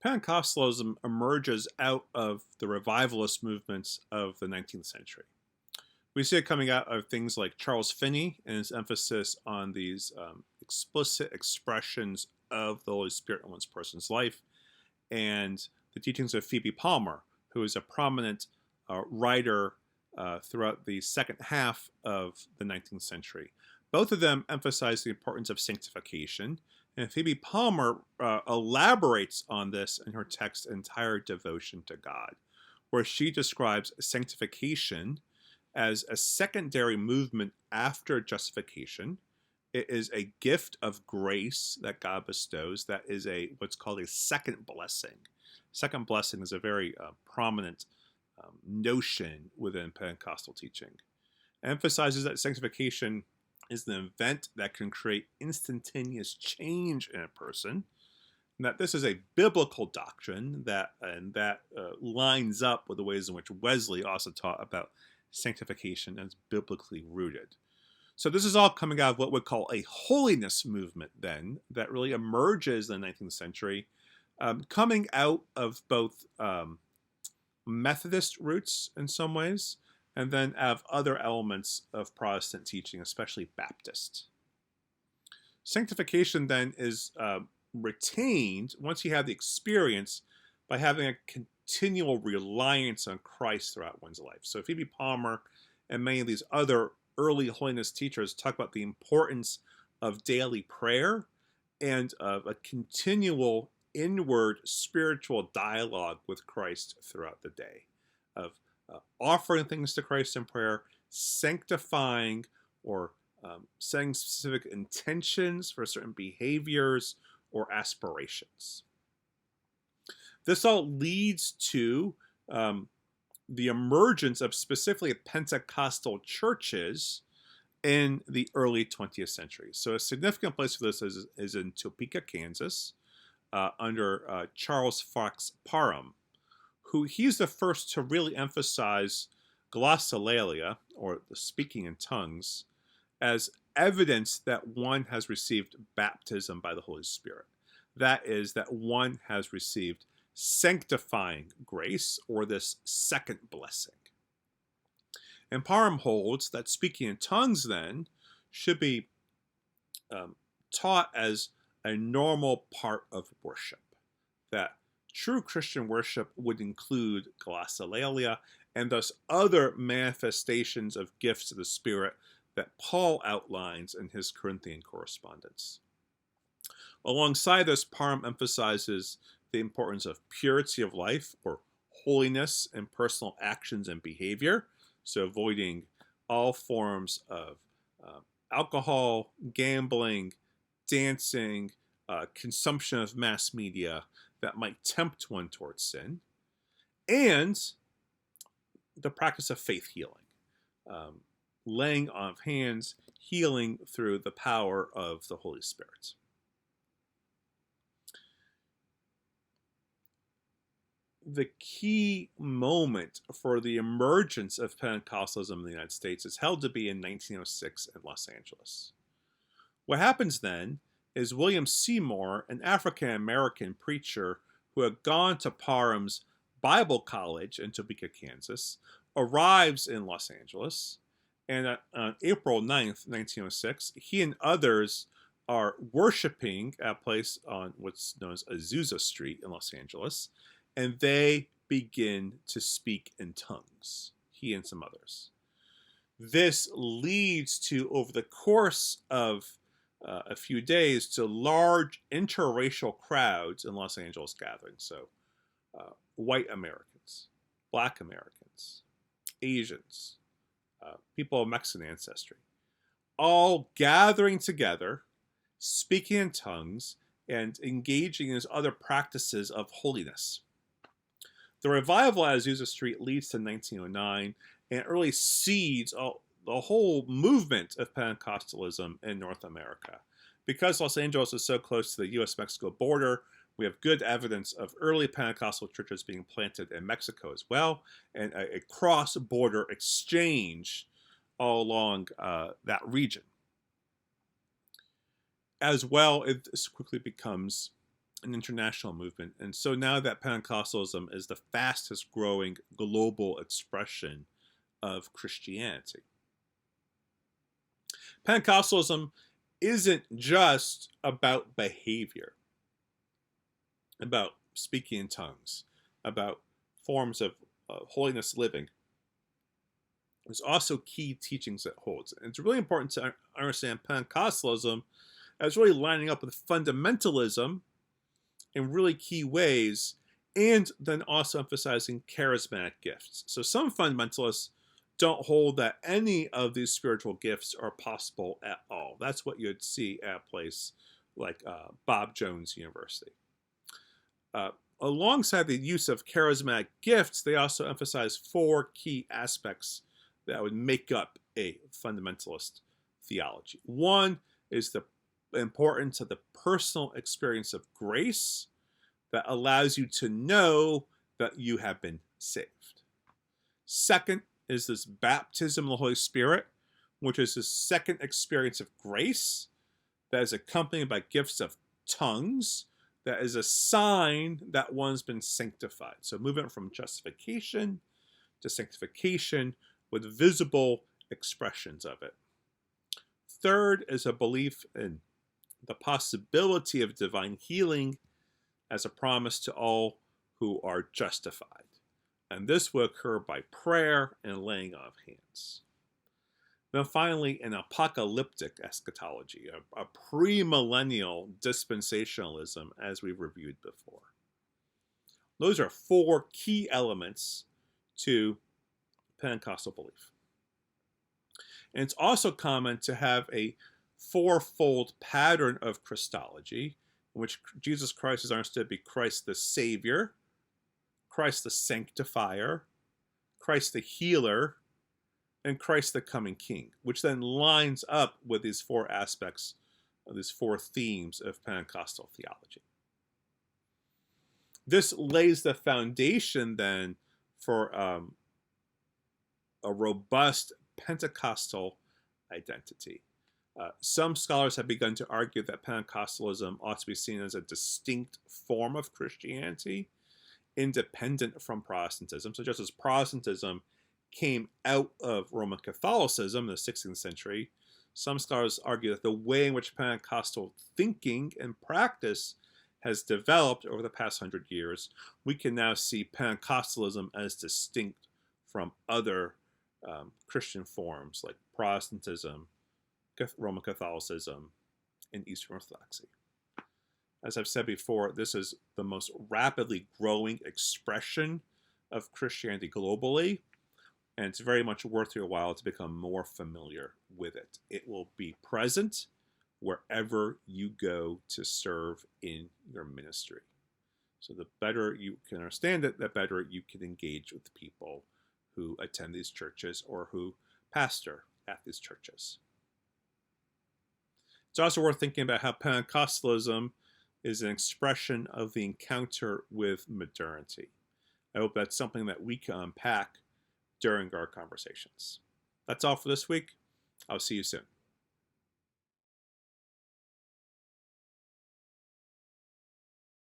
Pentecostalism emerges out of the revivalist movements of the 19th century. We see it coming out of things like Charles Finney and his emphasis on these explicit expressions of the Holy Spirit in one's person's life, and the teachings of Phoebe Palmer, who is a prominent writer throughout the second half of the 19th century. Both of them emphasize the importance of sanctification, and Phoebe Palmer elaborates on this in her text Entire Devotion to God, where she describes sanctification as a secondary movement after justification. It is a gift of grace that God bestows. That is what's called a second blessing. Second blessing is a very prominent notion within Pentecostal teaching. It emphasizes that sanctification is an event that can create instantaneous change in a person, and that this is a biblical doctrine that lines up with the ways in which Wesley also taught about sanctification as biblically rooted. So this is all coming out of what we call a holiness movement then that really emerges in the 19th century, coming out of both Methodist roots in some ways, and then of other elements of Protestant teaching, especially Baptist. Sanctification then is retained once you have the experience by having a continual reliance on Christ throughout one's life. So Phoebe Palmer and many of these other early holiness teachers talk about the importance of daily prayer and of a continual inward spiritual dialogue with Christ throughout the day, of offering things to Christ in prayer, sanctifying or setting specific intentions for certain behaviors or aspirations. This all leads to the emergence of specifically Pentecostal churches in the early 20th century. So a significant place for this is in Topeka, Kansas, under Charles Fox Parham, who he's the first to really emphasize glossolalia, or the speaking in tongues, as evidence that one has received baptism by the Holy Spirit. That is, that one has received sanctifying grace, or this second blessing. And Parham holds that speaking in tongues then should be taught as a normal part of worship, that true Christian worship would include glossolalia and thus other manifestations of gifts of the Spirit that Paul outlines in his Corinthian correspondence. Alongside this, Parham emphasizes the importance of purity of life, or holiness in personal actions and behavior, so avoiding all forms of alcohol, gambling, dancing, consumption of mass media that might tempt one towards sin, and the practice of faith healing, laying on of hands, healing through the power of the Holy Spirit. The key moment for the emergence of Pentecostalism in the United States is held to be in 1906 in Los Angeles. What happens then is William Seymour, an African-American preacher who had gone to Parham's Bible College in Topeka, Kansas, arrives in Los Angeles, and on April 9th, 1906, he and others are worshiping at a place on what's known as Azusa Street in Los Angeles, and they begin to speak in tongues, he and some others. This leads to, over the course of a few days, to large interracial crowds in Los Angeles gatherings. So white Americans, black Americans, Asians, people of Mexican ancestry, all gathering together, speaking in tongues, and engaging in other practices of holiness. The revival at Azusa Street leads to 1909 and early seeds the whole movement of Pentecostalism in North America. Because Los Angeles is so close to the U.S.-Mexico border, we have good evidence of early Pentecostal churches being planted in Mexico as well, and a cross-border exchange all along that region. As well, it quickly becomes an international movement. And so now that Pentecostalism is the fastest growing global expression of Christianity. Pentecostalism isn't just about behavior, about speaking in tongues, about forms of holiness living. There's also key teachings it holds. And it's really important to understand Pentecostalism as really lining up with fundamentalism in really key ways, and then also emphasizing charismatic gifts. So some fundamentalists don't hold that any of these spiritual gifts are possible at all. That's what you'd see at a place like Bob Jones University. Alongside the use of charismatic gifts, they also emphasize 4 key aspects that would make up a fundamentalist theology. One is the importance of the personal experience of grace that allows you to know that you have been saved. Second is this baptism of the Holy Spirit, which is the second experience of grace that is accompanied by gifts of tongues, that is a sign that one's been sanctified. So moving from justification to sanctification with visible expressions of it. Third is a belief in the possibility of divine healing as a promise to all who are justified. And this will occur by prayer and laying on of hands. Then finally, an apocalyptic eschatology, a premillennial dispensationalism, as we've reviewed before. Those are 4 key elements to Pentecostal belief. And it's also common to have a 4-fold pattern of Christology, in which Jesus Christ is understood to be Christ the Savior, Christ the Sanctifier, Christ the Healer, and Christ the Coming King, which then lines up with these 4 aspects of these 4 themes of Pentecostal theology. This lays the foundation then for a robust Pentecostal identity. Some scholars have begun to argue that Pentecostalism ought to be seen as a distinct form of Christianity, independent from Protestantism. So just as Protestantism came out of Roman Catholicism in the 16th century, some scholars argue that the way in which Pentecostal thinking and practice has developed over the past 100 years, we can now see Pentecostalism as distinct from other Christian forms like Protestantism, Roman Catholicism, and Eastern Orthodoxy. As I've said before, this is the most rapidly growing expression of Christianity globally, and it's very much worth your while to become more familiar with it. It will be present wherever you go to serve in your ministry. So the better you can understand it, the better you can engage with people who attend these churches or who pastor at these churches. It's also worth thinking about how Pentecostalism is an expression of the encounter with modernity. I hope that's something that we can unpack during our conversations. That's all for this week. I'll see you soon.